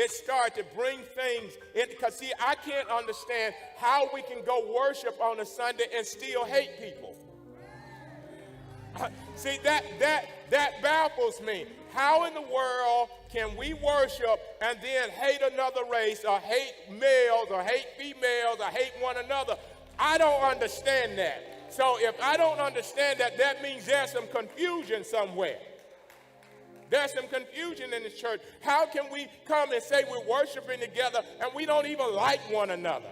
It started to bring things in, because see, I can't understand how we can go worship on a Sunday and still hate people. See, that baffles me. How in the world can we worship and then hate another race, or hate males, or hate females, or hate one another? I don't understand that. So if I don't understand that, that means there's some confusion somewhere. There's some confusion in the church. How can we come and say we're worshiping together and we don't even like one another?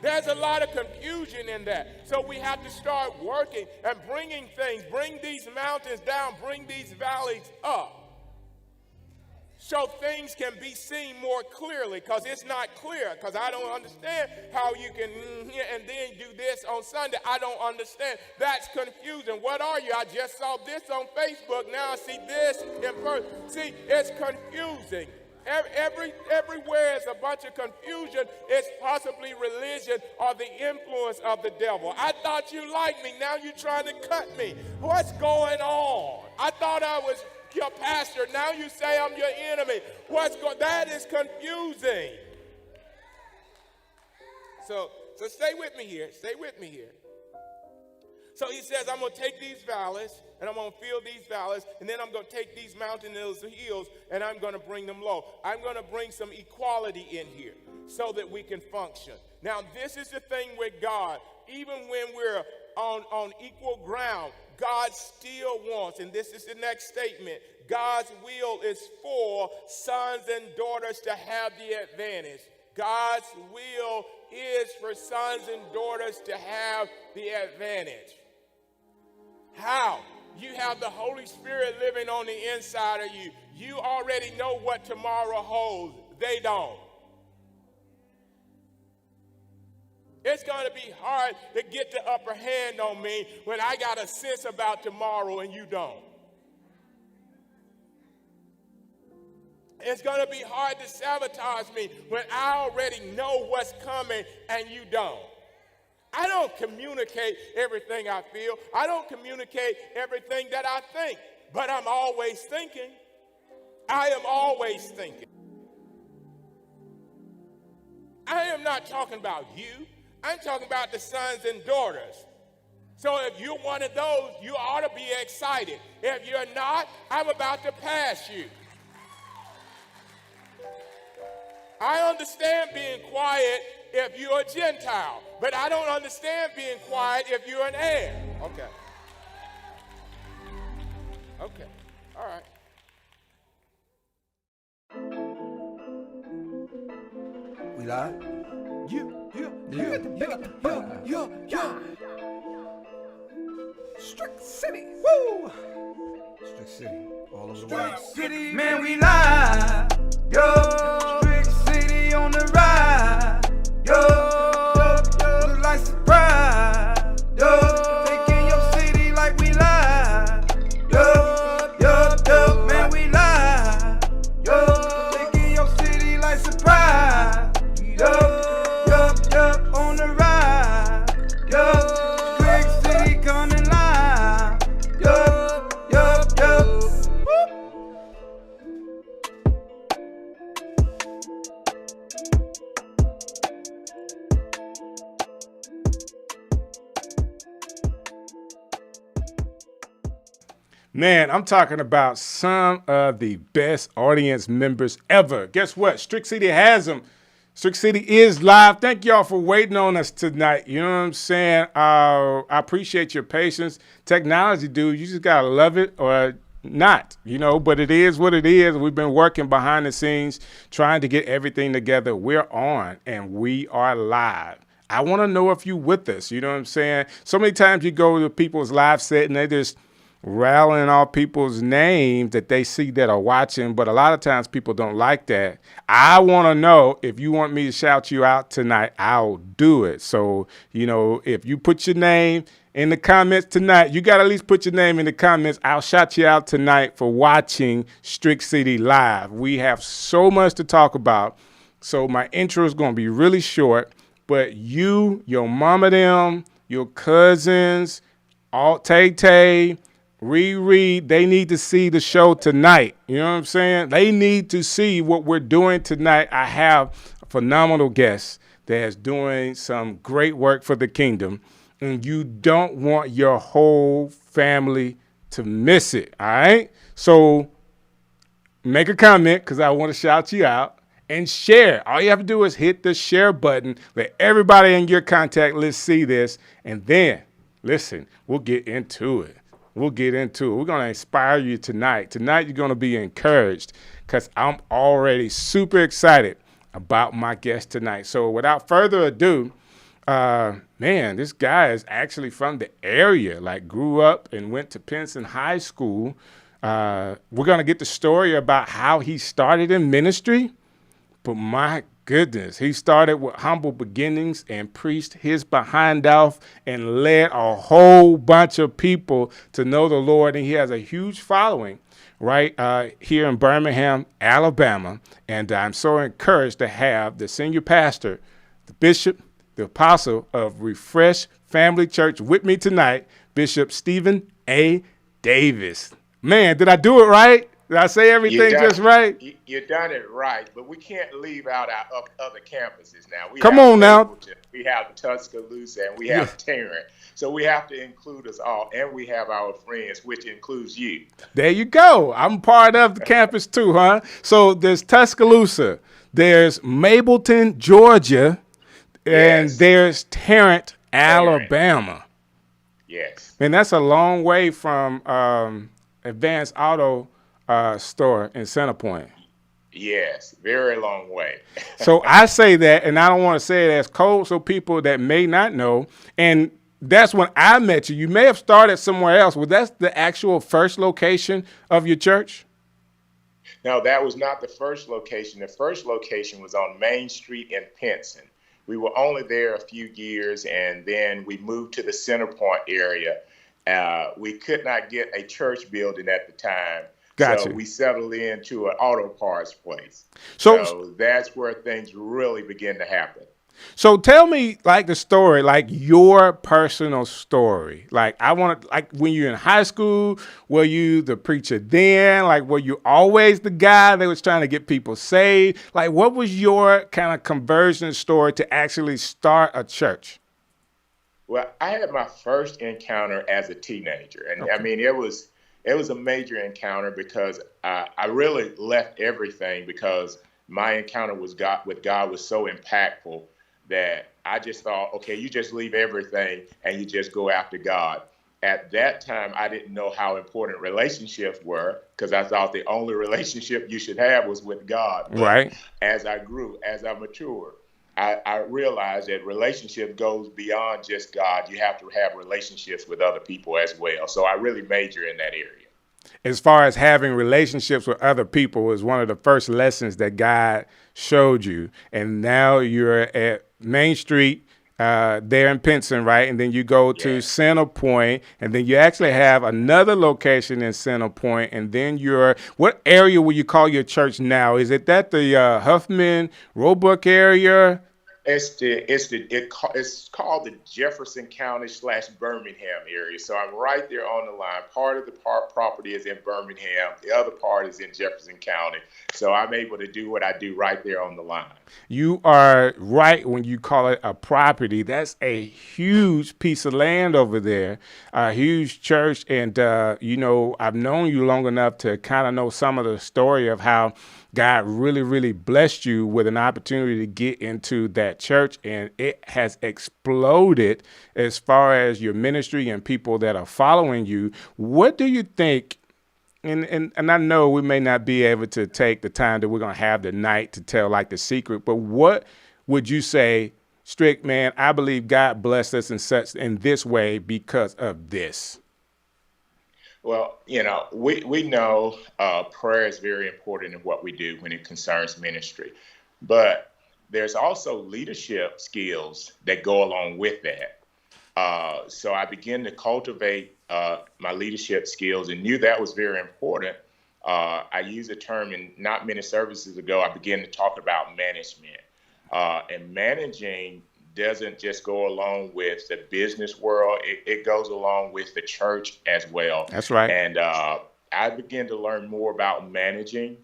There's a lot of confusion in that. So we have to start working and bringing things, bring these mountains down, bring these valleys up, so things can be seen more clearly, because it's not clear, because I don't understand how you can and then do this on Sunday. I don't understand. That's confusing. What are you? I just saw this on Facebook. Now I see this in person. See, it's confusing. Everywhere is a bunch of confusion. It's possibly religion or the influence of the devil. I thought you liked me. Now you're trying to cut me. What's going on? I thought I was your pastor. Now you say I'm your enemy. That is confusing. So stay with me here. Stay with me here. So he says, I'm going to take these valleys, and I'm going to fill these valleys, and then I'm going to take these mountains and hills, and I'm going to bring them low. I'm going to bring some equality in here so that we can function. Now, this is the thing with God. Even when we're on equal ground, God still wants, and this is the next statement, God's will is for sons and daughters to have the advantage. God's will is for sons and daughters to have the advantage. How? You have the Holy Spirit living on the inside of you. You already know what tomorrow holds. They don't. It's going to be hard to get the upper hand on me when I got a sense about tomorrow and you don't. It's going to be hard to sabotage me when I already know what's coming and you don't. I don't communicate everything I feel. I don't communicate everything that I think, but I'm always thinking. I am always thinking. I am not talking about you. I'm talking about the sons and daughters. So if you're one of those, you ought to be excited. If you're not, I'm about to pass you. I understand being quiet if you're a Gentile, but I don't understand being quiet if you're an heir. Okay. Okay. All right. We live? Strick City. Woo! Strick City. All over the world. City, man, we live. Yo, Strick City on the ride. Yo, look like surprise. Yo, taking your city like we live. Yo, man, we live. Yo, taking your city like surprise. Yo, on the ride. Yo, Strick City coming live. Yo. Man, I'm talking about some of the best audience members ever. Guess what? Strick City has them. Strick City is live. Thank y'all for waiting on us tonight. You know what I'm saying? I appreciate your patience. Technology, dude, you just got to love it or not, but it is what it is. We've been working behind the scenes, trying to get everything together. We're on and we are live. I want to know if you with us. You know what I'm saying? So many times you go to people's live set and they just rallying all people's names that they see that are watching, but a lot of times people don't like that. I want to know if you want me to shout you out tonight, I'll do it. So, if you put your name in the comments tonight, you got to at least put your name in the comments. I'll shout you out tonight for watching Strick City live. We have so much to talk about. So my intro is going to be really short, but you, your mama them, your cousins, all Tay-Tay, reread. They need to see the show tonight. You know what I'm saying? They need to see what we're doing tonight. I have a phenomenal guest that's doing some great work for the kingdom, and you don't want your whole family to miss it. All right? So make a comment because I want to shout you out, and share. All you have to do is hit the share button. Let everybody in your contact list see this, and then, listen, we'll get into it. We're going to inspire you tonight. Tonight, you're going to be encouraged because I'm already super excited about my guest tonight. So without further ado, man, this guy is actually from the area, like grew up and went to Pinson High School. We're going to get the story about how he started in ministry. But my goodness, he started with humble beginnings and preached his behind off and led a whole bunch of people to know the Lord. And he has a huge following right here in Birmingham, Alabama. And I'm so encouraged to have the senior pastor, the bishop, the apostle of Refresh Family Church with me tonight, Bishop Stephen A. Davis. Man, did I do it right? Did I say everything just right? You done it right, but we can't leave out our other campuses now. Come on now. We have Tuscaloosa and we have Tarrant. So we have to include us all, and we have our friends, which includes you. There you go. I'm part of the campus too, huh? So there's Tuscaloosa, there's Mableton, Georgia, and there's Tarrant, Alabama. Yes. And that's a long way from Advanced Auto store in Centerpoint. Yes, very long way. So I say that, and I don't want to say it as cold, so people that may not know, and that's when I met you. You may have started somewhere else. Was that the actual first location of your church? No, that was not the first location. The first location was on Main Street in Pinson. We were only there a few years, and then we moved to the Centerpoint area. We could not get a church building at the time. Gotcha. So we settled into an auto parts place. So that's where things really begin to happen. So tell me like the story, like your personal story. Like I want to, like when you're in high school, were you the preacher then? Like were you always the guy that was trying to get people saved? Like what was your kind of conversion story to actually start a church? Well, I had my first encounter as a teenager. And Okay. I mean, it was a major encounter because I really left everything because my encounter with God was so impactful that I just thought, okay, you just leave everything and you just go after God. At that time, I didn't know how important relationships were because I thought the only relationship you should have was with God. But right. As I grew, as I matured, I realized that relationship goes beyond just God. You have to have relationships with other people as well. So I really major in that area. As far as having relationships with other people was one of the first lessons that God showed you. And now you're at Main Street there in Pinson, right? And then you go to Centerpoint, and then you actually have another location in Centerpoint. And then what area will you call your church now? Is it that the Huffman Roebuck area? It's called the Jefferson County / Birmingham area. So I'm right there on the line. Part of the property is in Birmingham. The other part is in Jefferson County. So I'm able to do what I do right there on the line. You are right when you call it a property. That's a huge piece of land over there, a huge church. And, I've known you long enough to kind of know some of the story of how God really, really blessed you with an opportunity to get into that church, and it has exploded as far as your ministry and people that are following you. What do you think? And I know we may not be able to take the time that we're going to have tonight to tell like the secret, but what would you say, Strick, man, I believe God blessed us in this way because of this? Well, we know prayer is very important in what we do when it concerns ministry, but there's also leadership skills that go along with that. So I began to cultivate my leadership skills and knew that was very important. I used a term not many services ago. I began to talk about management and managing doesn't just go along with the business world. It goes along with the church as well. That's right. And I began to learn more about managing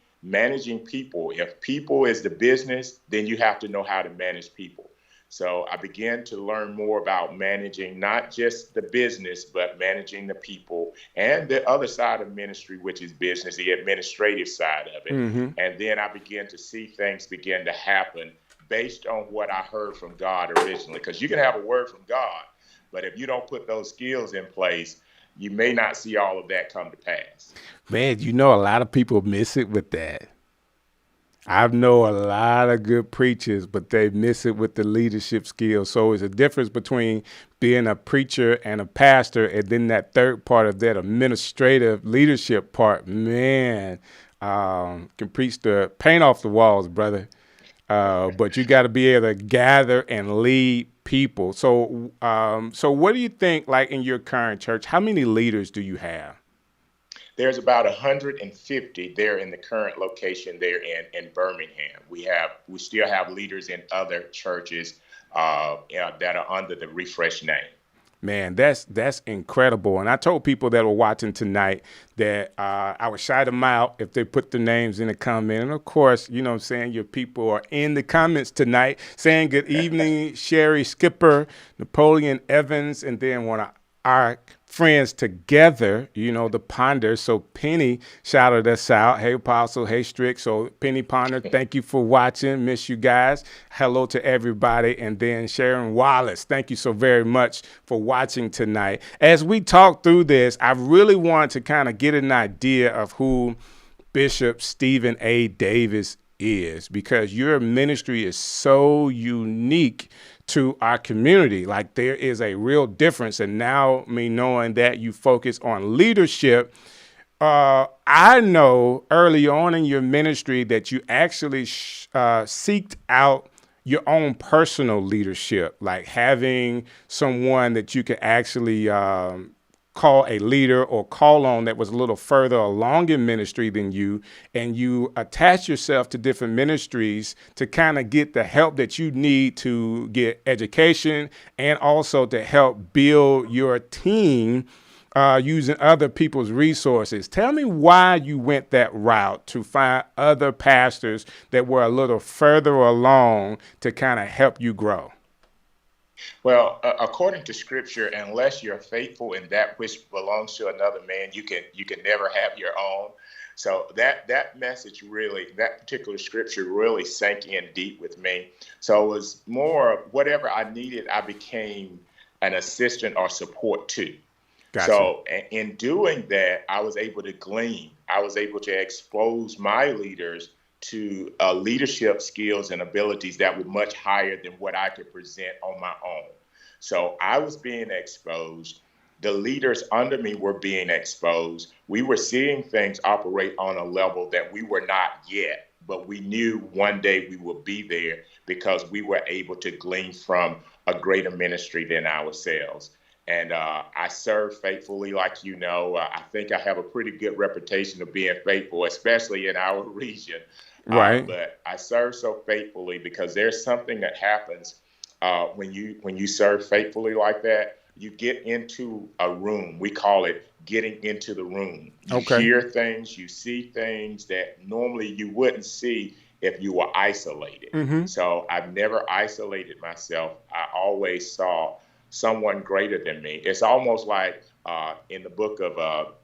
people. If people is the business, then you have to know how to manage people. So I began to learn more about managing not just the business, but managing the people and the other side of ministry, which is business, the administrative side of it. And then I began to see things begin to happen based on what I heard from God originally. Because you can have a word from God, but if you don't put those skills in place, you may not see all of that come to pass. Man, you know, a lot of people miss it with that. I know a lot of good preachers, but they miss it with the leadership skills. So it's a difference between being a preacher and a pastor, and then that third part of that administrative leadership part. Man, can preach the paint off the walls, brother. But you got to be able to gather and lead people. So, so what do you think, like in your current church, how many leaders do you have? There's about 150 there in the current location there in Birmingham. We still have leaders in other churches that are under the Refresh name. Man, that's incredible. And I told people that were watching tonight that I would shout them out if they put their names in the comment. And of course, you know what I'm saying, your people are in the comments tonight saying good evening, Sherry Skipper, Napoleon Evans, and then one of our friends together, you know, the Ponder. So Penny shouted us out. Hey, Apostle. Hey, Strick. So Penny Ponder, thank you for watching. Miss you guys. Hello to everybody. And then Sharon Wallace, thank you so very much for watching tonight. As we talk through this, I really want to kind of get an idea of who Bishop Stephen A. Davis is, because your ministry is so unique to our community. Like, there is a real difference. And now, me knowing that you focus on leadership, I know early on in your ministry that you actually seeked out your own personal leadership, like having someone that you could actually call a leader or call on that was a little further along in ministry than you, and you attach yourself to different ministries to kind of get the help that you need to get education and also to help build your team using other people's resources. Tell me why you went that route to find other pastors that were a little further along to kind of help you grow. Well, according to Scripture, unless you're faithful in that which belongs to another man, you can never have your own. So that message really, that particular scripture really sank in deep with me. So it was more whatever I needed, I became an assistant or support to. Gotcha. So in doing that, I was able to glean. I was able to expose my leaders to leadership skills and abilities that were much higher than what I could present on my own. So I was being exposed. The leaders under me were being exposed. We were seeing things operate on a level that we were not yet, but we knew one day we would be there because we were able to glean from a greater ministry than ourselves. And I serve faithfully, like you know. I think I have a pretty good reputation of being faithful, especially in our region. Right. But I serve so faithfully because there's something that happens when you serve faithfully like that. You get into a room. We call it getting into the room. You hear things, you see things that normally you wouldn't see if you were isolated. Mm-hmm. So I've never isolated myself. I always saw someone greater than me. It's almost like in the book of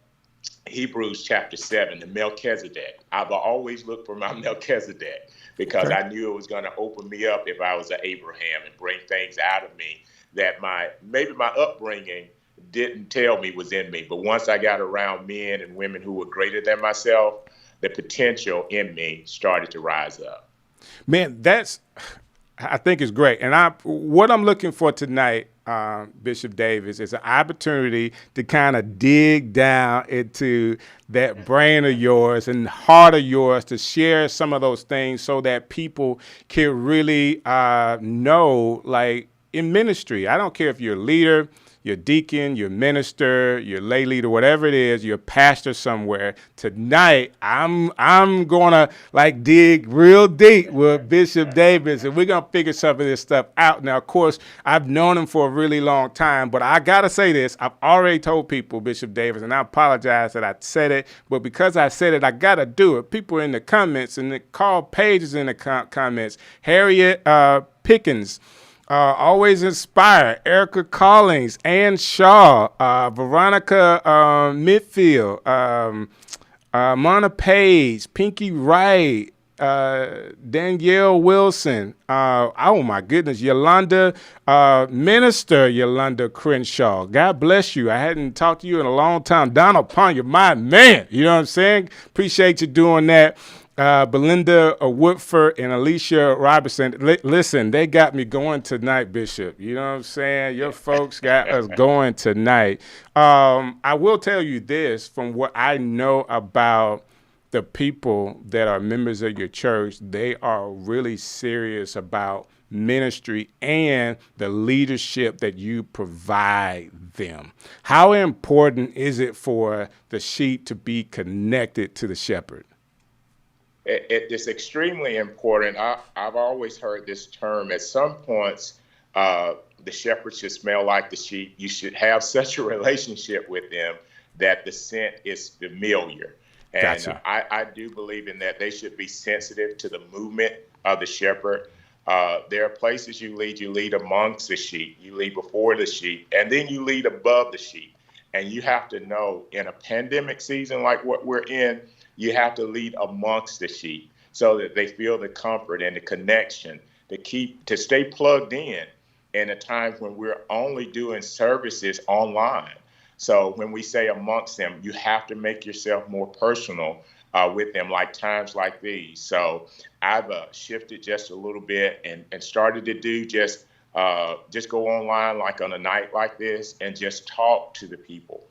Hebrews chapter 7, the Melchizedek. I've always looked for my Melchizedek because I knew it was going to open me up if I was an Abraham and bring things out of me that maybe my upbringing didn't tell me was in me. But once I got around men and women who were greater than myself, the potential in me started to rise up. Man, I think it's great. And what I'm looking for tonight, Bishop Davis, is an opportunity to kind of dig down into that brain of yours and heart of yours to share some of those things so that people can really know, like in ministry. I don't care if you're a leader, you're deacon, you're minister, you're lay leader, whatever it is, you're a pastor somewhere. Tonight, I'm gonna like dig real deep with Bishop Davis, and we're gonna figure some of this stuff out. Now, of course, I've known him for a really long time, but I gotta say this: I've already told people, Bishop Davis, and I apologize that I said it, but because I said it, I gotta do it. People in the comments and the call pages in the comments, Harriet Pickens. Always inspired. Erica Collins, Ann Shaw, Veronica Midfield, Mona Page, Pinky Wright, Danielle Wilson. Oh my goodness, Yolanda, Minister Yolanda Crenshaw. God bless you. I hadn't talked to you in a long time. Donald Ponder, my man. You know what I'm saying? Appreciate you doing that. Belinda Woodford and Alicia Robertson. Listen, they got me going tonight, Bishop. You know what I'm saying? Your folks got us going tonight. I will tell you this from what I know about the people that are members of your church. They are really serious about ministry and the leadership that you provide them. How important is it for the sheep to be connected to the shepherd? It's extremely important. I've always heard this term. At some points, the shepherd should smell like the sheep. You should have such a relationship with them that the scent is familiar. And Gotcha. I do believe in that. They should be sensitive to the movement of the shepherd. There are places you lead amongst the sheep, you lead before the sheep, and then you lead above the sheep. And you have to know, in a pandemic season like what we're in, you have to lead amongst the sheep so that they feel the comfort and the connection to stay plugged in a time when we're only doing services online. So when we say amongst them, you have to make yourself more personal with them, like times like these. So I've shifted just a little bit and started to do just go online like on a night like this and just talk to the people.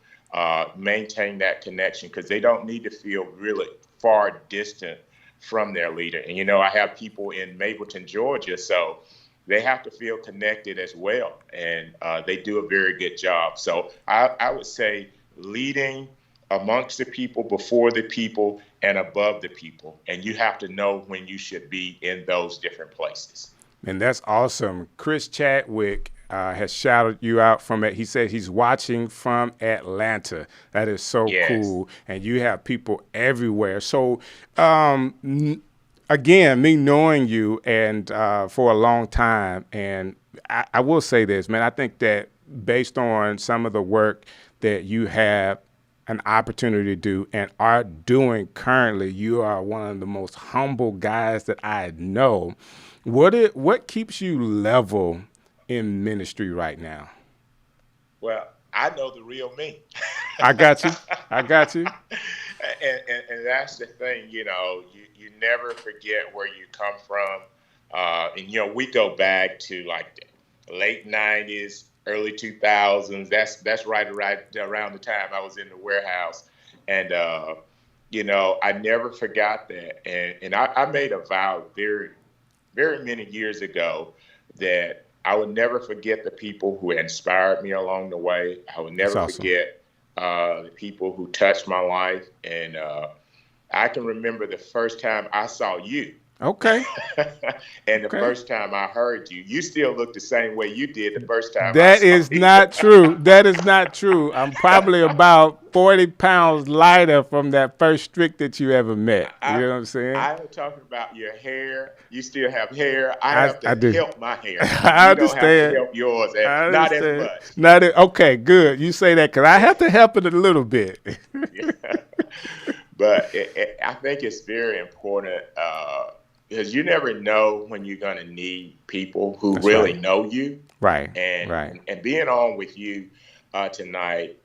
Maintain that connection because they don't need to feel really far distant from their leader. And, you know, I have people in Mableton, Georgia, so they have to feel connected as well. And they do a very good job. So I would say leading amongst the people, before the people, and above the people. And you have to know when you should be in those different places. And that's awesome. Chris Chadwick has shouted you out from it. He said he's watching from Atlanta. That is so cool. And you have people everywhere. So, again, me knowing you and for a long time, and I will say this, man, I think that based on some of the work that you have an opportunity to do and are doing currently, you are one of the most humble guys that I know. What keeps you level in ministry right now? Well, I know the real me. I got you. And that's the thing, you know, you never forget where you come from. And, you know, we go back to like the late 90s, early 2000s. That's right around the time I was in the warehouse. And, you know, I never forgot that. And I made a vow very, very many years ago that I would never forget the people who inspired me along the way. I would never forget the people who touched my life. And I can remember the first time I saw you. Okay. And the first time I heard you, you still look the same way you did the first time. That is not true. That is not true. I'm probably about 40 pounds lighter from that first Strick that you ever met. You know what I'm saying? I'm talking about your hair. You still have hair. I have to help my hair. I understand. You don't have to help yours. Not as much. Okay, good. You say that because I have to help it a little bit. Yeah. But I think it's very important because you never know when you're going to need people who really know you. Right. And being on with you tonight,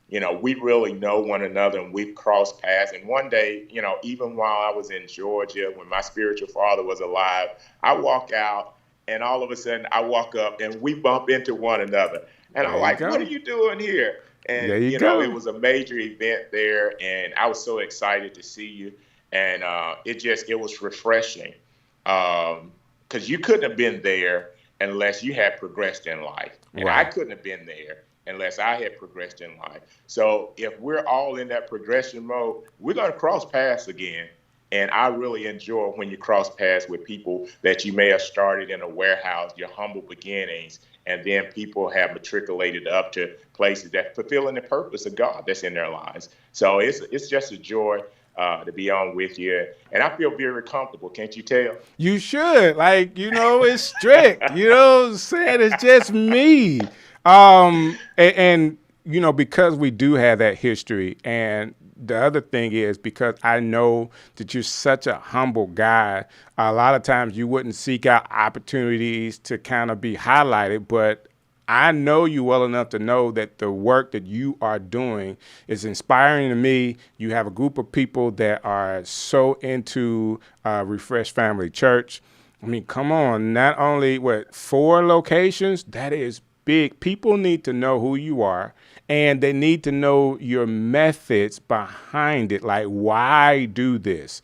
you know, we really know one another and we've crossed paths. And one day, you know, even while I was in Georgia, when my spiritual father was alive, I walk out and all of a sudden I walk up and we bump into one another. And I'm like, what are you doing here? And, you know, it was a major event there. And I was so excited to see you. And it was refreshing because you couldn't have been there unless you had progressed in life. And I couldn't have been there unless I had progressed in life. So if we're all in that progression mode, we're going to cross paths again. And I really enjoy when you cross paths with people that you may have started in a warehouse, your humble beginnings, and then people have matriculated up to places that fulfilling the purpose of God that's in their lives. So it's just a joy to be on with you, and I feel very comfortable. Can't you tell? You should. Like, it's strict. You know what I'm saying? It's just me. And because we do have that history, and the other thing is because I know that you're such a humble guy, a lot of times you wouldn't seek out opportunities to kind of be highlighted, but I know you well enough to know that the work that you are doing is inspiring to me. You have a group of people that are so into Refresh Family Church. I mean, come on, not only 4 locations, that is big. People need to know who you are, and they need to know your methods behind it. Like, why do this?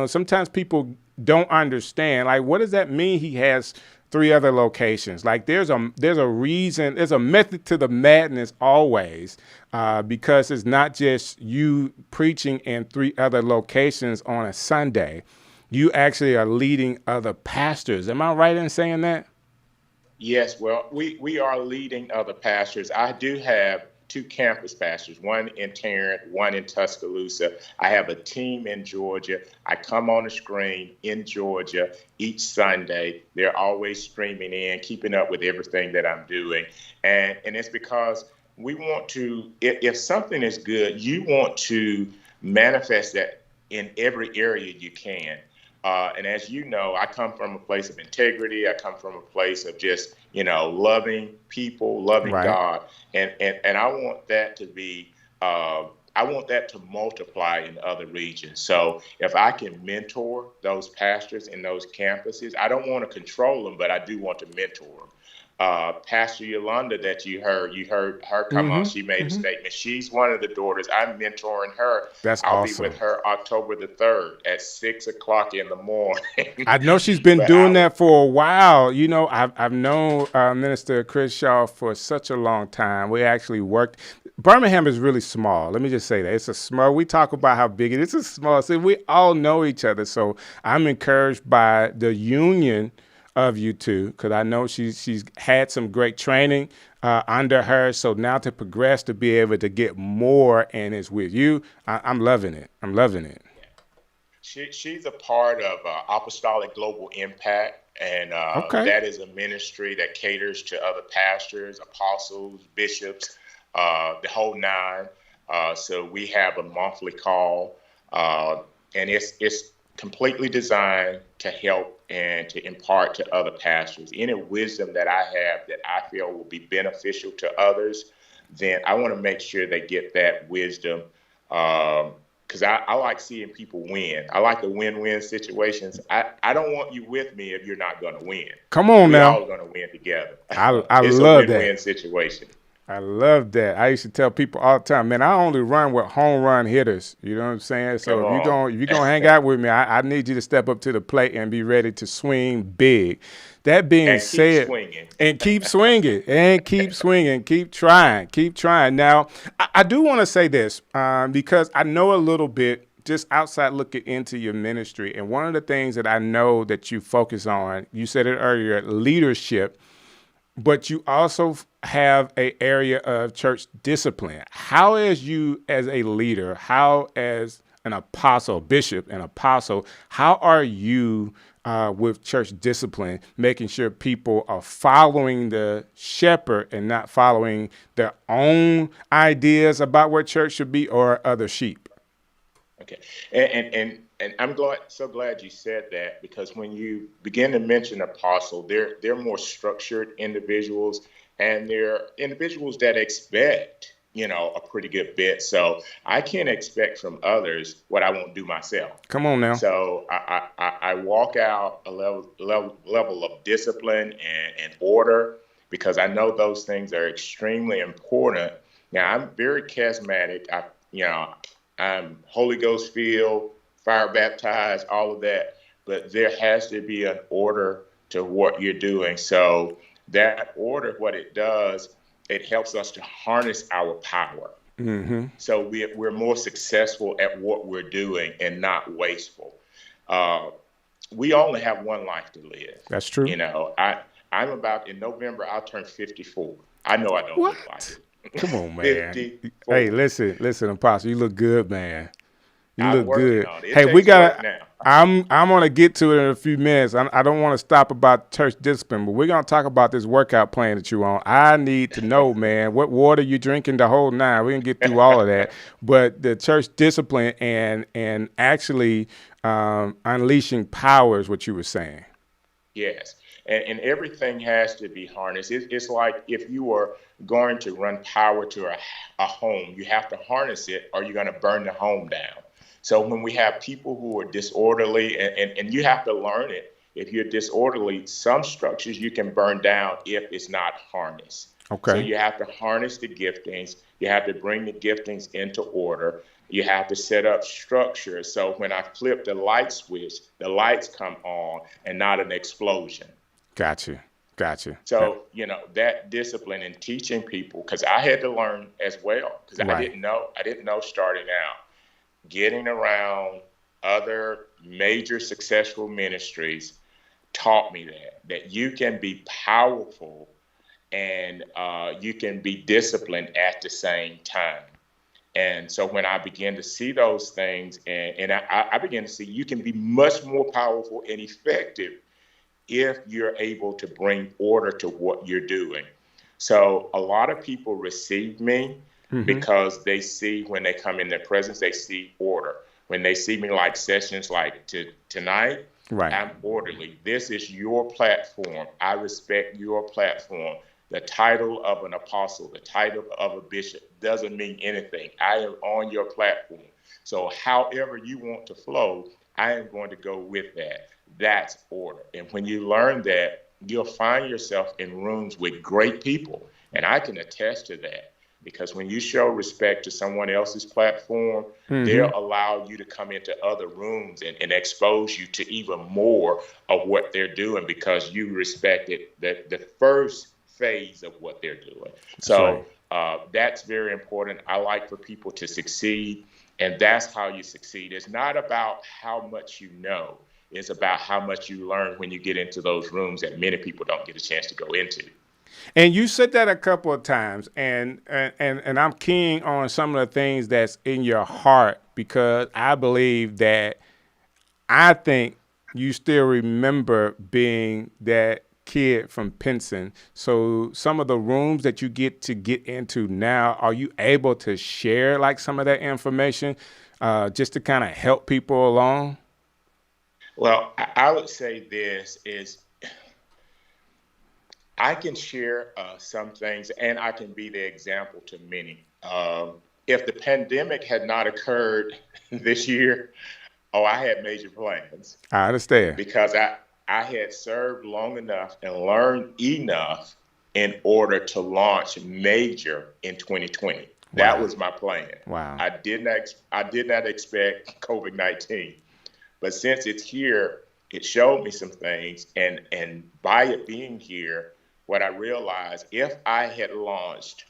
Sometimes people don't understand. Like, what does that mean? He has 3 other locations. Like, there's a reason, there's a method to the madness always, because it's not just you preaching in 3 other locations on a Sunday. You actually are leading other pastors. Am I right in saying that? Yes, well, we are leading other pastors. I do have 2 campus pastors, one in Tarrant, one in Tuscaloosa. I have a team in Georgia. I come on the screen in Georgia each Sunday. They're always streaming in, keeping up with everything that I'm doing. And it's because we want to, if something is good, you want to manifest that in every area you can. And as you know, I come from a place of integrity. I come from a place of just, loving people, loving Right. God. And I want that to be, I want that to multiply in other regions. So if I can mentor those pastors in those campuses, I don't want to control them, but I do want to mentor them. Pastor Yolanda that you heard her come on. She made a statement. She's one of the daughters. I'm mentoring her. That's I'll awesome. be with her October the 3rd at 6:00 in the morning. I know she's been doing that for a while. I've known Minister Chris Shaw for such a long time. We actually worked. Birmingham is really small. Let me just say that. It's a small, we talk about how big it is. It's a small city. We all know each other. So I'm encouraged by the union of you two, because I know she's had some great training under her. So now to progress, to be able to get more, and it's with you, I'm loving it. I'm loving it. She's a part of Apostolic Global Impact, and that is a ministry that caters to other pastors, apostles, bishops, the whole 9. So we have a monthly call, and it's completely designed to help and to impart to other pastors any wisdom that I have that I feel will be beneficial to others. Then I want to make sure they get that wisdom, because I like seeing people win. I like the win-win situations. I don't want you with me if you're not going to win. Come on now. We're all going to win together. I it's love a win-win that situation. I love that. I used to tell people all the time, man, I only run with home run hitters. You know what I'm saying? So if you're gonna hang out with me, I need you to step up to the plate and be ready to swing big. That being said, keep swinging, and keep swinging, keep trying. Now, I do want to say this because I know a little bit just outside looking into your ministry, and one of the things that I know that you focus on, you said it earlier, leadership. But you also have an area of church discipline. How, as you as a leader, how as an apostle, bishop, and apostle, how are you with church discipline, making sure people are following the shepherd and not following their own ideas about where church should be or other sheep? Okay, and I'm so glad you said that, because when you begin to mention apostle, they're more structured individuals, and they're individuals that expect, a pretty good bit. So I can't expect from others what I won't do myself. Come on now. So I walk out a level of discipline and order, because I know those things are extremely important. Now, I'm very charismatic. I'm Holy Ghost filled, fire baptized, all of that. But there has to be an order to what you're doing. So that order, what it does, it helps us to harness our power. So we're more successful at what we're doing and not wasteful. We only have one life to live. That's true. You know, I'm about, in November, I'll turn 54. I know I don't look like it. Come on, man. 54. Hey, listen, Apostle, you look good, man. You I'm look working good. on it. It Hey, we takes work got. now. I'm gonna get to it in a few minutes. I don't want to stop about church discipline, but we're gonna talk about this workout plan that you're on. I need to know, man, what water you drinking, the whole nine. We can get through all of that, but the church discipline and actually unleashing power is what you were saying. Yes. And everything has to be harnessed. It's like if you are going to run power to a home, you have to harness it or you're going to burn the home down. So when we have people who are disorderly, and you have to learn it, if you're disorderly, some structures you can burn down if it's not harnessed. Okay. So you have to harness the giftings. You have to bring the giftings into order. You have to set up structure. So when I flip the light switch, the lights come on and not an explosion. Gotcha. So, you know, that discipline in teaching people, because I had to learn as well, because Right. I didn't know starting out. Getting around other major successful ministries taught me that you can be powerful and you can be disciplined at the same time. And so when I began to see those things, and I began to see you can be much more powerful and effective if you're able to bring order to what you're doing. So a lot of people receive me because they see, when they come in their presence, they see order. When they see me like sessions like tonight, Right. I'm orderly. This is your platform. I respect your platform. The title of an apostle, the title of a bishop doesn't mean anything. I am on your platform. So however you want to flow, I am going to go with that. That's order. And when you learn that, you'll find yourself in rooms with great people. And I can attest to that, because when you show respect to someone else's platform, they'll allow you to come into other rooms and expose you to even more of what they're doing, because you respected the first phase of what they're doing. So that's very important. I like for people to succeed, and that's how you succeed. It's not about how much you know. It's about how much you learn when you get into those rooms that many people don't get a chance to go into. And you said that a couple of times, and I'm keying on some of the things that's in your heart, because I believe that, I think you still remember being that kid from Pinson. So some of the rooms that you get into now, are you able to share like some of that information just to kind of help people along? Well, I would say this is, I can share some things, and I can be the example to many. If the pandemic had not occurred this year, I had major plans, I understand. because I had served long enough and learned enough in order to launch major in 2020. That was my plan. Wow. I did not expect COVID-19. But since it's here, it showed me some things. And by it being here, what I realized, if I had launched,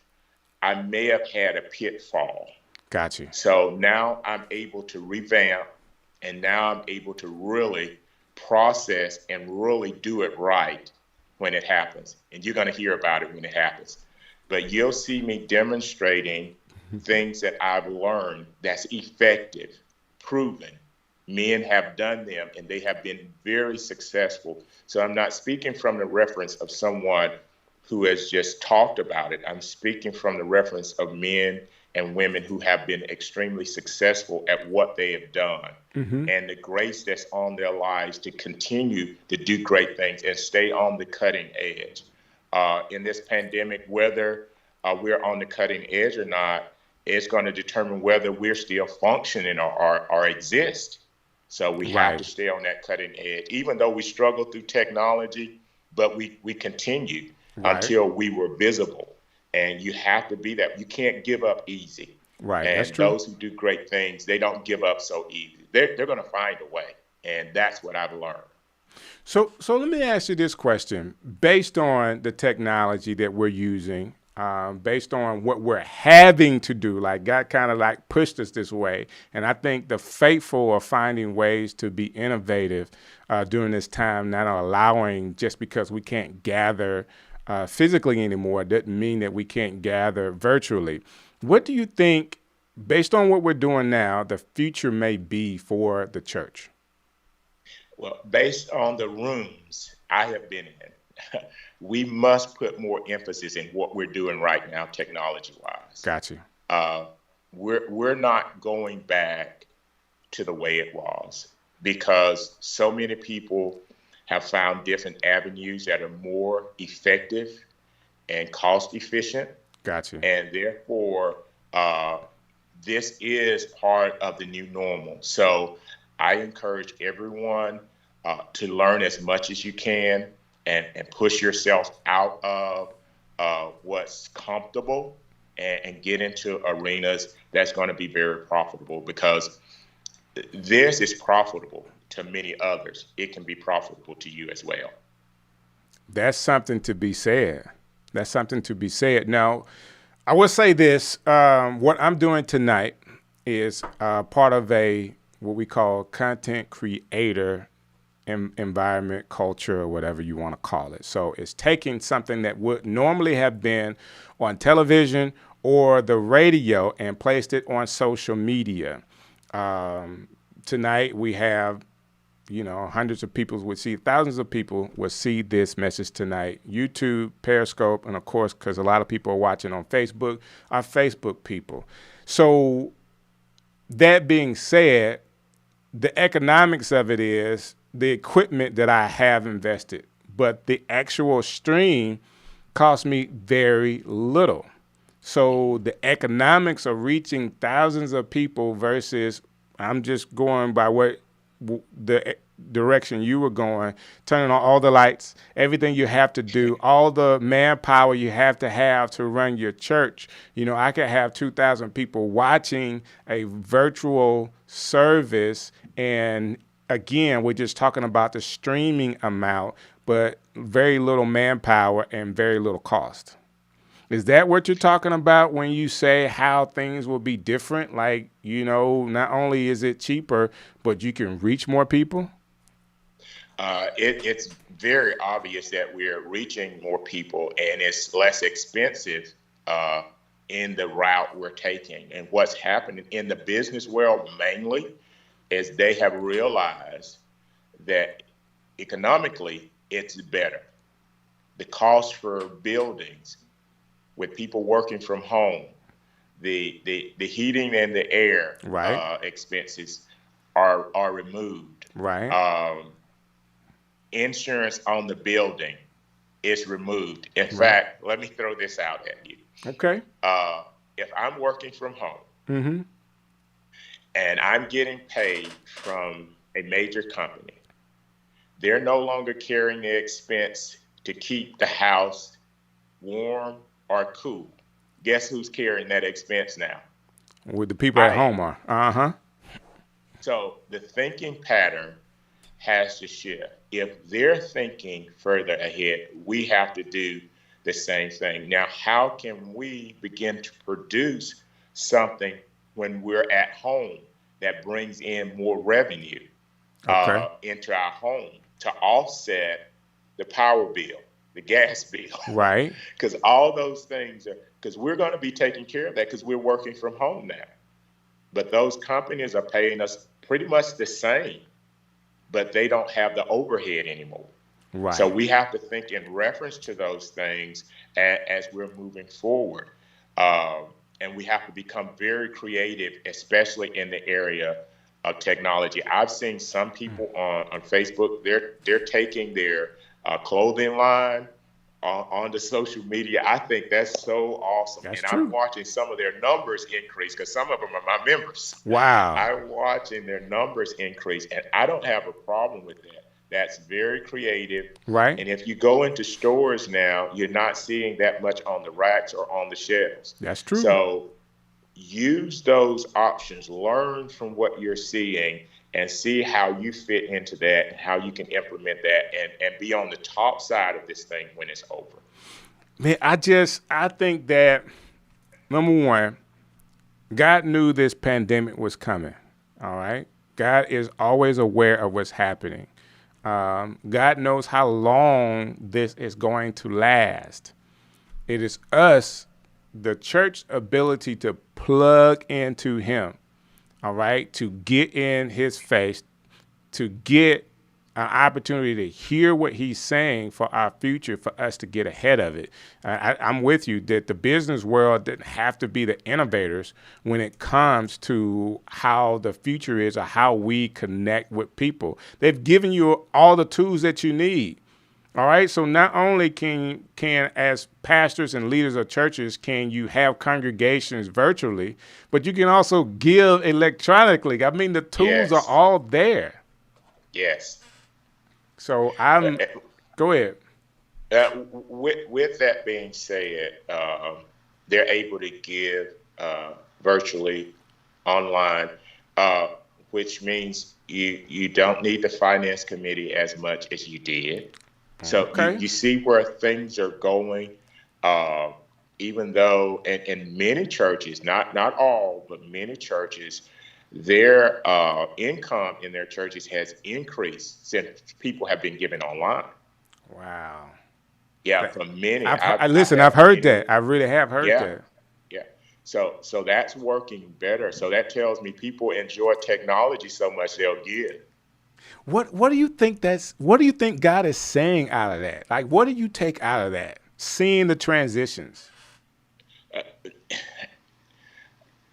I may have had a pitfall. Got you. So now I'm able to revamp, and now I'm able to really process and really do it right when it happens. And you're going to hear about it when it happens. But you'll see me demonstrating things that I've learned that's effective, proven. Men have done them, and they have been very successful. So I'm not speaking from the reference of someone who has just talked about it. I'm speaking from the reference of men and women who have been extremely successful at what they have done, and the grace that's on their lives to continue to do great things and stay on the cutting edge. In this pandemic, whether we're on the cutting edge or not, is going to determine whether we're still functioning or exist. So we have to stay on that cutting edge, even though we struggle through technology, but we continue until we were visible. And you have to be that. You can't give up easy. Right. And That's true. those who do great things, they don't give up so easy. They're going to find a way. And that's what I've learned. So let me ask you this question. Based on the technology that we're using, based on what we're having to do. Like God kind of like pushed us this way. And I think the faithful are finding ways to be innovative during this time, not allowing just because we can't gather physically anymore, doesn't mean that we can't gather virtually. What do you think, based on what we're doing now, the future may be for the church? Well, based on the rooms I have been in, we must put more emphasis in what we're doing right now, technology-wise. Got you. We're not going back to the way it was because so many people have found different avenues that are more effective and cost efficient. Got you. And therefore, this is part of the new normal. So I encourage everyone to learn as much as you can and push yourself out of what's comfortable and get into arenas that's going to be very profitable, because this is profitable to many others. It can be profitable to you as well. That's something to be said. That's something to be said. Now, I will say this. What I'm doing tonight is part of what we call content creator environment, culture, or whatever you want to call it. So it's taking something that would normally have been on television or the radio and placed it on social media. Tonight we have, hundreds of people would see, thousands of people will see this message tonight. YouTube, Periscope, and of course, because a lot of people are watching on Facebook, are Facebook people. So that being said, the economics of it is the equipment that I have invested, but the actual stream cost me very little. So the economics of reaching thousands of people versus I'm just going by what the direction you were going, turning on all the lights, everything you have to do, all the manpower you have to run your church. I could have 2,000 people watching a virtual service, and again, we're just talking about the streaming amount, but very little manpower and very little cost. Is that what you're talking about when you say how things will be different? Like, not only is it cheaper, but you can reach more people? It's very obvious that we're reaching more people, and it's less expensive in the route we're taking. And what's happening in the business world mainly is they have realized that economically it's better. The cost for buildings with people working from home, the heating and the air expenses are removed. Right. Insurance on the building is removed. In fact, let me throw this out at you. Okay. If I'm working from home, mm-hmm. and I'm getting paid from a major company, they're no longer carrying the expense to keep the house warm or cool. Guess who's carrying that expense now? Well, the people at home are. Uh-huh. So the thinking pattern has to shift. If they're thinking further ahead, we have to do the same thing. Now, how can we begin to produce something when we're at home that brings in more revenue into our home to offset the power bill, the gas bill? Right. Because all those things because we're going to be taking care of that because we're working from home now. But those companies are paying us pretty much the same, but they don't have the overhead anymore. Right. So we have to think in reference to those things as we're moving forward. And we have to become very creative, especially in the area of technology. I've seen some people on Facebook, they're taking their clothing line on the social media. I think that's so awesome. That's and true. I'm watching some of their numbers increase because some of them are my members. Wow. I'm watching their numbers increase, and I don't have a problem with that. That's very creative. Right. And if you go into stores now, you're not seeing that much on the racks or on the shelves. That's true. So use those options, learn from what you're seeing, and see how you fit into that and how you can implement that and be on the top side of this thing when it's over. Man, I think that, number one, God knew this pandemic was coming. All right. God is always aware of what's happening. God knows how long this is going to last. It is us, the church's ability to plug into him, all right, to get in his face, to get an opportunity to hear what he's saying for our future, for us to get ahead of it. I'm with you that the business world didn't have to be the innovators when it comes to how the future is or how we connect with people. They've given you all the tools that you need. All right. So not only can as pastors and leaders of churches, can you have congregations virtually, but you can also give electronically. I mean, the tools are all there. Yes. So go ahead. With that being said, they're able to give virtually online, which means you don't need the finance committee as much as you did. So Okay. you see where things are going, even though in many churches, not all, but many churches, their income in their churches has increased since people have been given online. Wow. Yeah, from many. I've heard that. I really have heard that. Yeah. So that's working better. So that tells me people enjoy technology so much they'll give. What do you think God is saying out of that? Like, what do you take out of that? Seeing the transitions.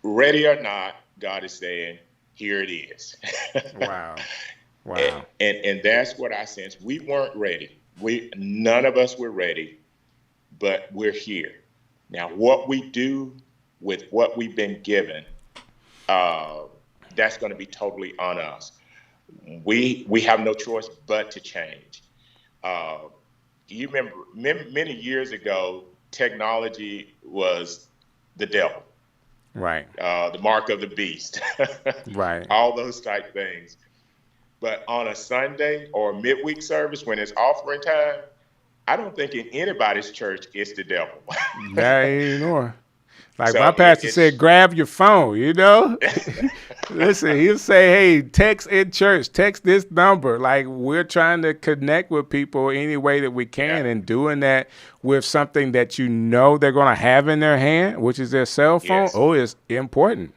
Ready or not, God is saying, here it is. Wow. And that's what I sense. We weren't ready. None of us were ready, but we're here. Now, what we do with what we've been given, that's going to be totally on us. We have no choice but to change. You remember many years ago, technology was the devil. Right. The mark of the beast. Right. All those type things. But on a Sunday or midweek service when it's offering time, I don't think in anybody's church it's the devil. That ain't more. Like So my pastor said, grab your phone, you know? Listen, he'll say, hey, text in church, text this number. Like, we're trying to connect with people any way that we can, and doing that with something that you know they're going to have in their hand, which is their cell phone. Yes. Oh, it's important.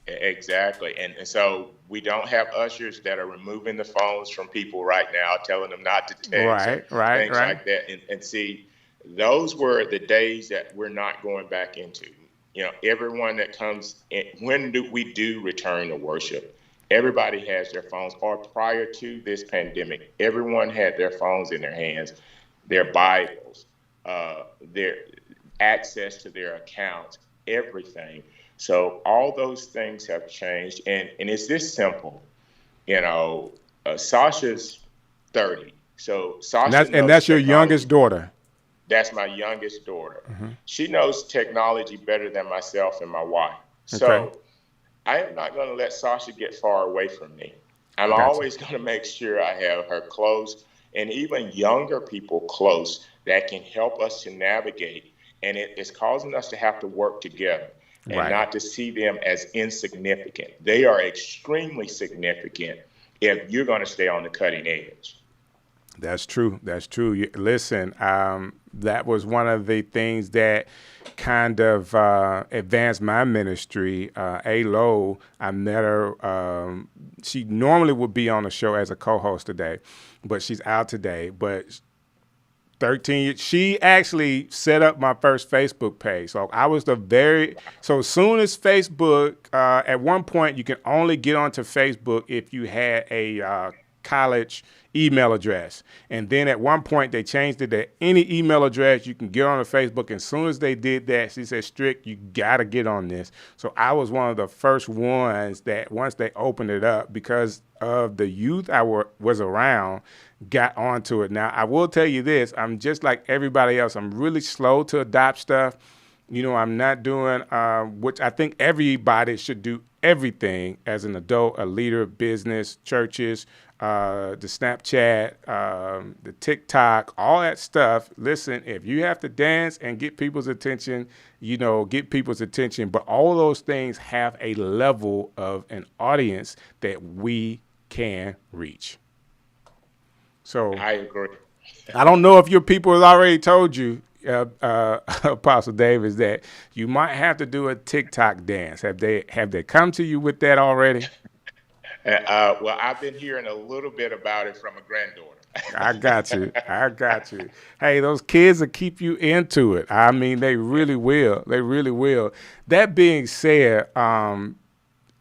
Exactly. And so we don't have ushers that are removing the phones from people right now, telling them not to text. Right. Things like that. And see, those were the days that we're not going back into. You know, everyone that comes in, when do we return to worship? Everybody has their phones, or prior to this pandemic, everyone had their phones in their hands, their Bibles, their access to their accounts, everything. So all those things have changed. And it's this simple. You know, Sasha's 30. So Sasha And that's your youngest daughter. That's my youngest daughter. Mm-hmm. She knows technology better than myself and my wife. Okay. So I am not going to let Sasha get far away from me. I'm always going to make sure I have her close, and even younger people close that can help us to navigate. And it's causing us to have to work together and not to see them as insignificant. They are extremely significant if you're going to stay on the cutting edge. That's true. Listen, that was one of the things that kind of advanced my ministry. A-Lo, I met her. She normally would be on the show as a co-host today, but she's out today. But 13 years, she actually set up my first Facebook page. So I was so as soon as Facebook, at one point you can only get onto Facebook if you had a college email address. And then at one point they changed it to any email address you can get on the Facebook. And as soon as they did that, she said, Strick, you got to get on this. So I was one of the first ones that once they opened it up, because of the youth I was around, got onto it. Now, I will tell you this, I'm just like everybody else. I'm really slow to adopt stuff. You know, I'm not doing, which I think everybody should do everything as an adult, a leader, business, churches. the Snapchat, the TikTok, all that stuff. Listen, if you have to dance and get people's attention, get people's attention. But all those things have a level of an audience that we can reach. So I agree. I don't know if your people have already told you, Apostle Davis, that you might have to do a TikTok dance. Have they come to you with that already? Well, I've been hearing a little bit about it from a granddaughter. I got you. Hey, those kids will keep you into it. I mean, they really will. They really will. That being said, I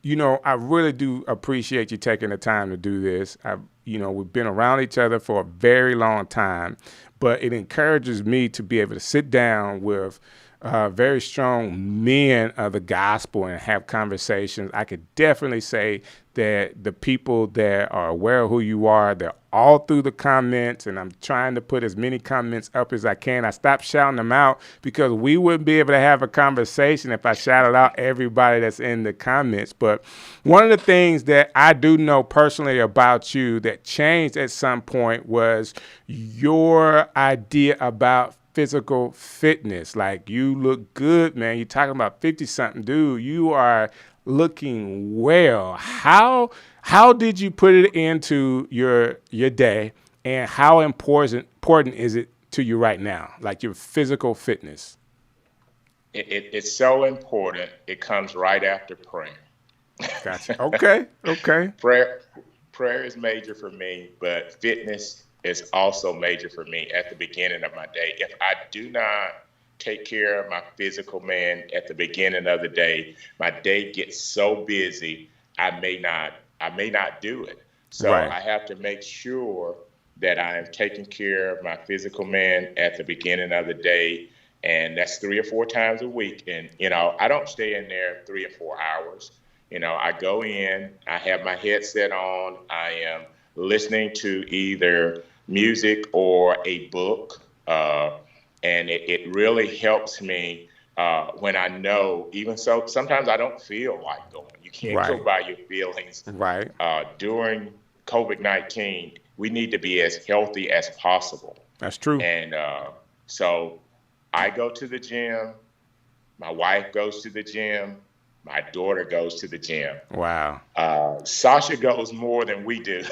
really do appreciate you taking the time to do this. We've been around each other for a very long time, but it encourages me to be able to sit down with very strong men of the gospel and have conversations. I could definitely say that the people that are aware of who you are, they're all through the comments, and I'm trying to put as many comments up as I can. I stopped shouting them out because we wouldn't be able to have a conversation if I shouted out everybody that's in the comments. But one of the things that I do know personally about you that changed at some point was your idea about physical fitness. Like, you look good, man. You're talking about 50-something, dude. You are looking well. How did you put it into your day, and how important is it to you right now, like your physical fitness? It's so important. It comes right after prayer. Gotcha. Okay. Prayer is major for me, but fitness is also major for me at the beginning of my day. If I do not take care of my physical man at the beginning of the day, my day gets so busy, I may not do it. So Right. I have to make sure that I am taking care of my physical man at the beginning of the day. And that's 3 or 4 times a week. And, I don't stay in there 3 or 4 hours. I go in, I have my headset on, I am listening to either music or a book. And it really helps me when I know, even so, sometimes I don't feel like going. You can't go Right. by your feelings. Right. During COVID-19, we need to be as healthy as possible. That's true. And so I go to the gym. My wife goes to the gym. My daughter goes to the gym. Wow. Sasha goes more than we do.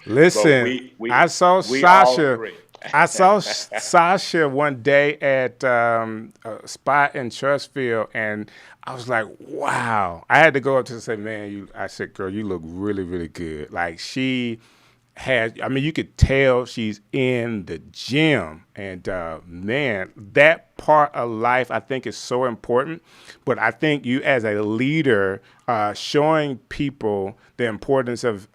Listen, But I saw we all Sasha. agree. I saw Sasha one day at a spot in Trustfield, and I was like, wow. I had to go up to her and say, man, I said, girl, you look really, really good. Like, she has, you could tell she's in the gym. And, man, that part of life I think is so important. But I think you as a leader, showing people the importance of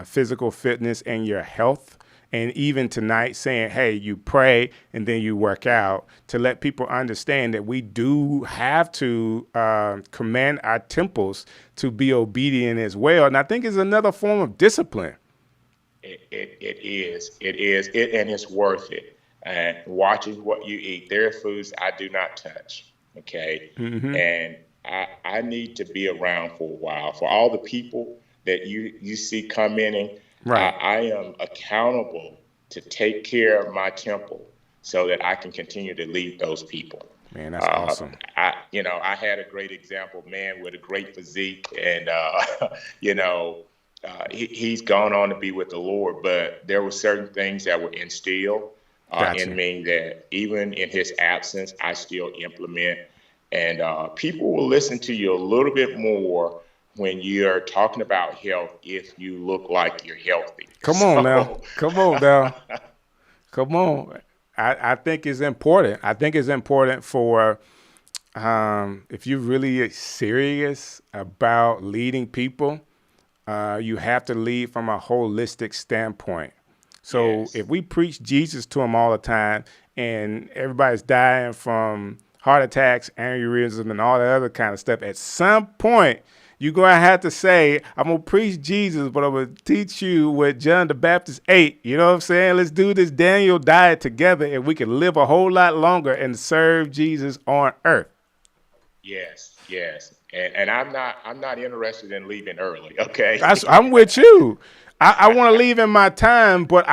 physical fitness and your health, and even tonight saying, hey, you pray and then you work out, to let people understand that we do have to command our temples to be obedient as well. And I think it's another form of discipline. It is, and it's worth it. And watching what you eat, there are foods I do not touch, okay? Mm-hmm. And I need to be around for a while. For all the people that you see commenting, Right. I am accountable to take care of my temple so that I can continue to lead those people. Man, that's awesome. I had a great example, man, with a great physique, and he's gone on to be with the Lord. But there were certain things that were instilled Gotcha. in me that even in his absence, I still implement. And people will listen to you a little bit more when you're talking about health if you look like you're healthy. Come on now. Come on. I think it's important. I think it's important for if you're really serious about leading people, you have to lead from a holistic standpoint. So Yes. if we preach Jesus to them all the time and everybody's dying from heart attacks, aneurysm, and all that other kind of stuff, at some point, you're going to have to say, I'm going to preach Jesus, but I'm going to teach you what John the Baptist ate. You know what I'm saying? Let's do this Daniel diet together, and we can live a whole lot longer and serve Jesus on earth. Yes. And I'm not interested in leaving early. Okay. I'm with you. I want to leave in my time, but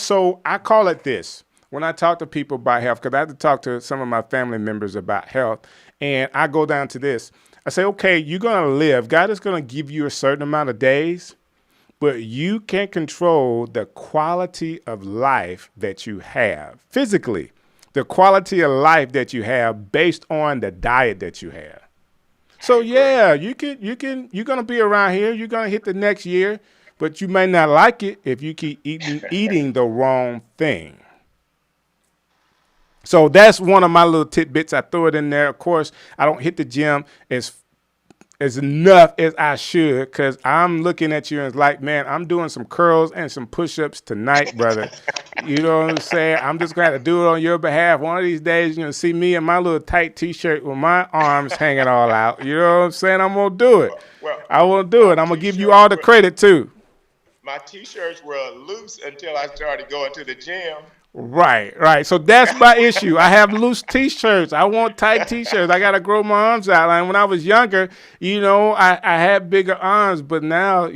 so I call it this. When I talk to people about health, because I have to talk to some of my family members about health, and I go down to this. I say, okay, you're going to live. God is going to give you a certain amount of days, but you can't control the quality of life that you have physically, the quality of life that you have based on the diet that you have. So yeah, you're going to be around here. You're going to hit the next year, but you may not like it if you keep eating the wrong thing. So that's one of my little tidbits. I throw it in there. Of course, I don't hit the gym as enough as I should, because I'm looking at you and it's like, man, I'm doing some curls and some push-ups tonight, brother. You know what I'm saying? I'm just going to do it on your behalf. One of these days, you're going to see me in my little tight T-shirt with my arms hanging all out. You know what I'm saying? I'm going to do it. I will do it. I'm going to give you all the credit, too. My T-shirts were loose until I started going to the gym. Right. So that's my issue. I have loose T-shirts. I want tight T-shirts. I got to grow my arms out. And when I was younger, I had bigger arms, but now,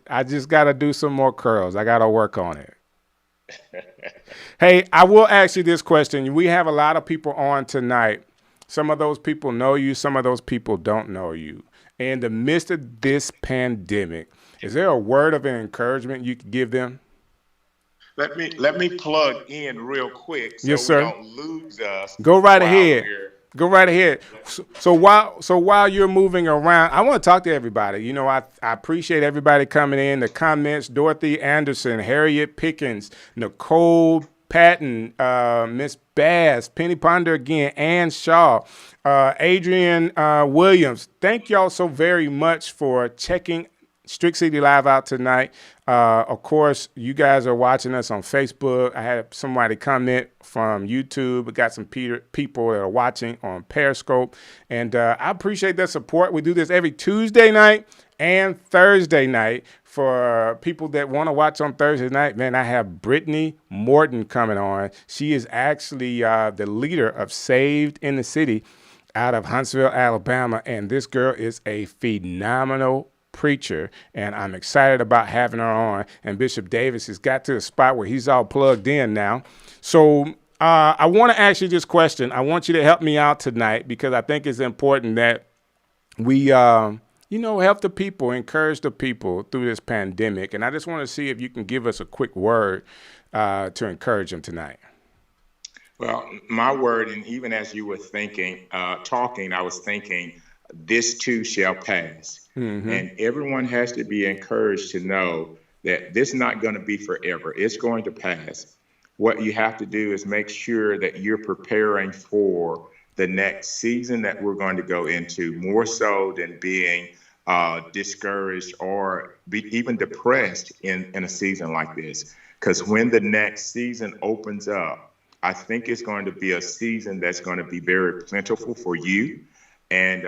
I just got to do some more curls. I got to work on it. Hey, I will ask you this question. We have a lot of people on tonight. Some of those people know you. Some of those people don't know you. In the midst of this pandemic, is there a word of encouragement you could give them? Let me plug in real quick so yes, sir. We don't lose us. Go right ahead. Go right ahead. So while you're moving around, I want to talk to everybody. I appreciate everybody coming in. The comments: Dorothy Anderson, Harriet Pickens, Nicole Patton, Miss Bass, Penny Ponder again, Ann Shaw, Adrian Williams. Thank y'all so very much for checking Strick City Live out tonight. Of course, you guys are watching us on Facebook. I had somebody comment from YouTube. We got some people that are watching on Periscope. And I appreciate that support. We do this every Tuesday night and Thursday night. For people that want to watch on Thursday night, man, I have Brittany Morton coming on. She is actually the leader of Saved in the City out of Huntsville, Alabama. And this girl is a phenomenal preacher, and I'm excited about having her on. And Bishop Davis has got to the spot where he's all plugged in now. So I want to ask you this question. I want you to help me out tonight, because I think it's important that we help the people, encourage the people through this pandemic. And I just want to see if you can give us a quick word to encourage them tonight. Well, my word, and even as you were talking, I was thinking, this too shall pass. Mm-hmm. And everyone has to be encouraged to know that this is not going to be forever. It's going to pass. What you have to do is make sure that you're preparing for the next season that we're going to go into, more so than being discouraged or even depressed in a season like this. Because when the next season opens up, I think it's going to be a season that's going to be very plentiful for you. And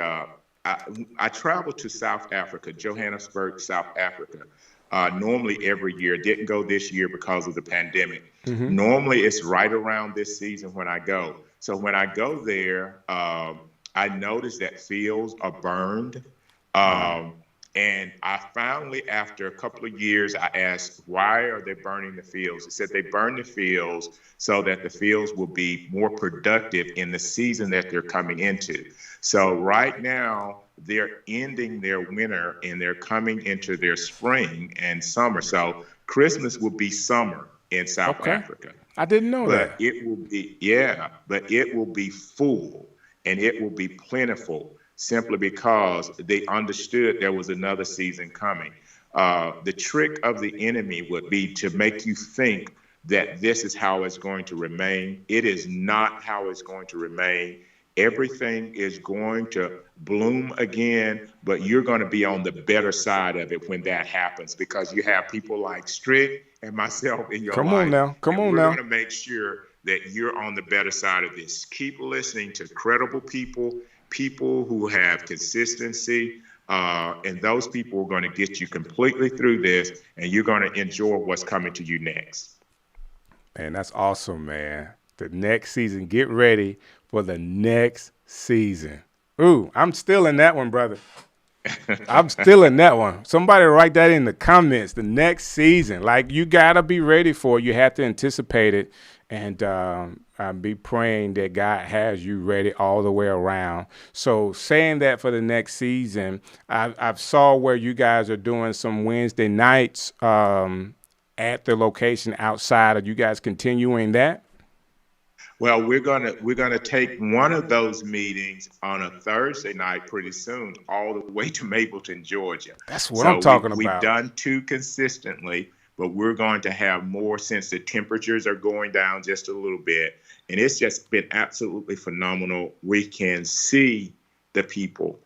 I traveled to South Africa, Johannesburg, South Africa, normally every year. Didn't go this year because of the pandemic. Mm-hmm. Normally, it's right around this season when I go. So when I go there, I noticed that fields are burned. And I finally, after a couple of years, I asked, why are they burning the fields? They said they burn the fields so that the fields will be more productive in the season that they're coming into. So right now, they're ending their winter and they're coming into their spring and summer. So Christmas will be summer in South Africa. I didn't know that. It will be, but it will be full and it will be plentiful, simply because they understood there was another season coming. The trick of the enemy would be to make you think that this is how it's going to remain. It is not how it's going to remain. Everything is going to bloom again, but you're going to be on the better side of it when that happens, because you have people like Strick and myself in your life. Come on now. We're going to make sure that you're on the better side of this. Keep listening to credible people who have consistency, and those people are going to get you completely through this, and you're going to enjoy what's coming to you next. Man, that's awesome, man. The next season, get ready for the next season. Ooh, I'm still in that one, brother. I'm stealing that one. Somebody write that in the comments. The next season, like, you gotta be ready for it. You have to anticipate it, and be praying that God has you ready all the way around. So, saying that for the next season, I've saw where you guys are doing some Wednesday nights at the location outside. Are you guys continuing that? Well, we're gonna take one of those meetings on a Thursday night pretty soon, all the way to Mapleton, Georgia. That's what I'm So talking we've about. done two consistently, but we're going to have more since the temperatures are going down just a little bit, and it's just been absolutely phenomenal. We can see the people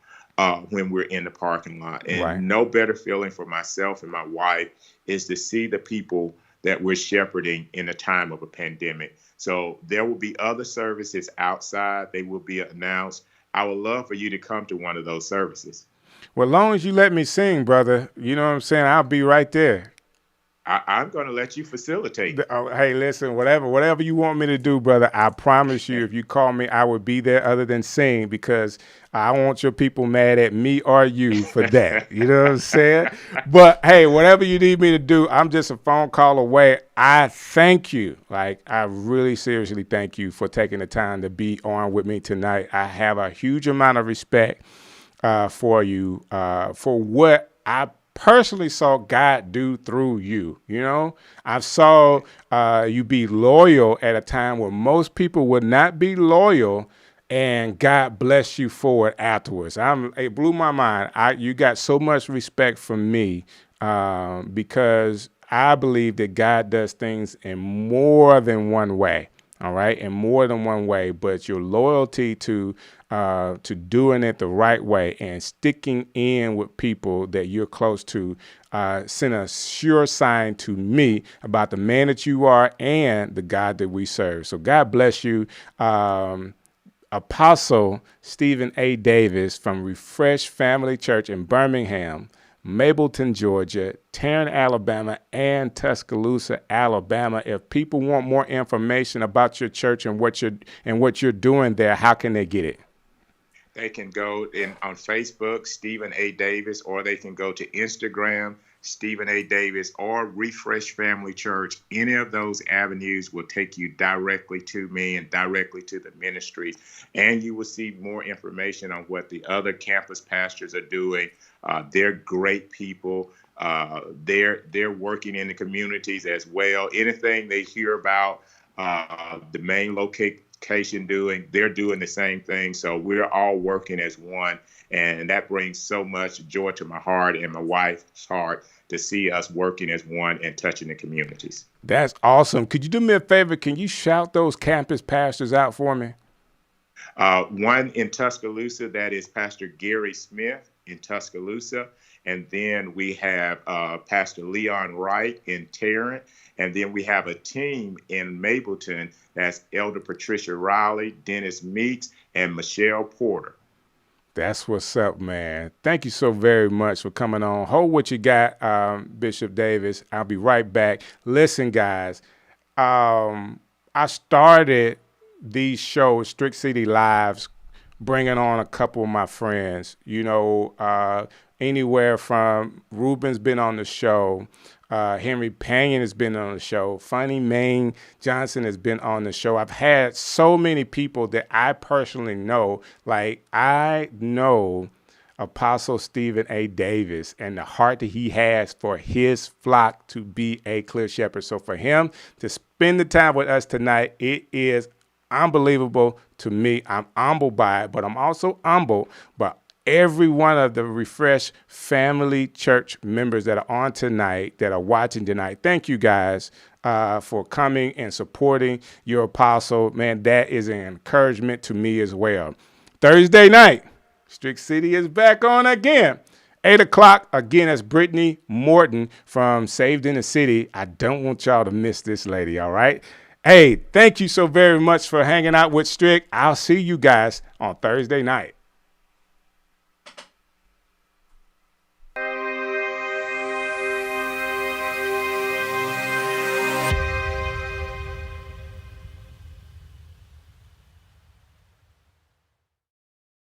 when we're in the parking lot, and Right. no better feeling for myself and my wife is to see the people that we're shepherding in a time of a pandemic. So there will be other services outside. They will be announced. I would love for you to come to one of those services. Well, as long as you let me sing, brother, you know what I'm saying? I'll be right there. I'm going to let you facilitate. Hey, listen, whatever you want me to do, brother, I promise you, if you call me, I will be there other than sing, because I don't want your people mad at me or you for that. You know what I'm saying? But hey, whatever you need me to do, I'm just a phone call away. I thank you. Like, I really seriously thank you for taking the time to be on with me tonight. I have a huge amount of respect for you, for what I personally saw God do through you. You know, I saw you be loyal at a time where most people would not be loyal, and God bless you for it afterwards. It blew my mind. You got so much respect from me because I believe that God does things in more than one way. All right, in more than one way, but your loyalty to doing it the right way and sticking in with people that you're close to sent a sure sign to me about the man that you are and the God that we serve. So God bless you. Apostle Stephen A. Davis from Refresh Family Church in Birmingham, Mapleton, Georgia, Tarrant, Alabama, and Tuscaloosa, Alabama. If people want more information about your church and what you're doing there, how can they get it? They can go on Facebook, Stephen A. Davis, or they can go to Instagram, Stephen A. Davis, or Refresh Family Church. Any of those avenues will take you directly to me and directly to the ministry. And you will see more information on what the other campus pastors are doing. They're great people. They're working in the communities as well. Anything they hear about the main location doing, they're doing the same thing. So we're all working as one. And that brings so much joy to my heart and my wife's heart to see us working as one and touching the communities. That's awesome. Could you do me a favor? Can you shout those campus pastors out for me? One in Tuscaloosa, that is Pastor Gary Smith in Tuscaloosa. And then we have Pastor Leon Wright in Tarrant. And then we have a team in Mapleton. That's Elder Patricia Riley, Dennis Meeks, and Michelle Porter. That's what's up, man. Thank you so very much for coming on. Hold what you got, Bishop Davis. I'll be right back. Listen, guys, I started these shows, Strick City Lives, bringing on a couple of my friends. You know, anywhere from Ruben's been on the show. Henry Panion has been on the show. Funny Maine Johnson has been on the show. I've had so many people that I personally know. Like, I know Apostle Stephen A. Davis and the heart that he has for his flock to be a clear shepherd. So for him to spend the time with us tonight, it is unbelievable to me. I'm humbled by it, but I'm also humbled by every one of the Refresh Family Church members that are on tonight, that are watching tonight. Thank you guys for coming and supporting your apostle. Man, that is an encouragement to me as well. Thursday night, Strick City is back on again. 8 o'clock, again, that's Brittany Morton from Saved in the City. I don't want y'all to miss this lady, all right? Hey, thank you so very much for hanging out with Strick. I'll see you guys on Thursday night.